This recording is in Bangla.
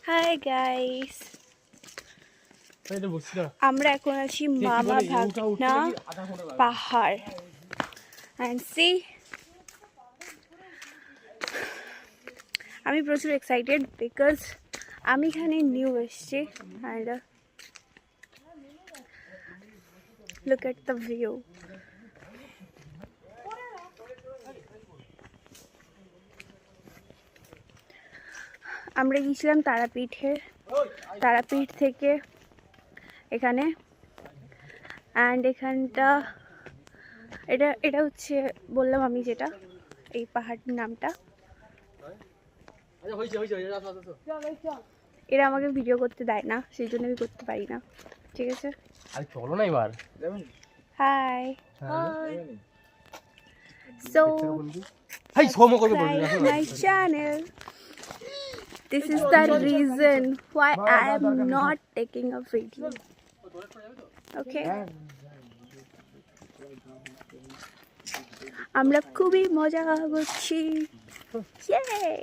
হাই গাইস, আমরা এখন আছি মামা ভাগনা পাহাড়। অ্যান্ড সি, আমি প্রচুর এক্সাইটেড বিকজ আমি এখানে নিউ এসেছি। And look at the view. আমরা গিয়েছিলাম তারাপীঠ থেকে এখানে। অ্যান্ড এখানটা এটা হচ্ছে, বললাম আমি যেটা, এই পাহাড়টির নামটা। এরা আমাকে ভিডিও করতে দেয় না, সেই জন্য আমি করতে পারি না। ঠিক আছে, চলো না এবার। Hi, so subscribe my channel. This is the reason why I am not taking a video. Okay, আমরা খুবই মজা করছি। Yay!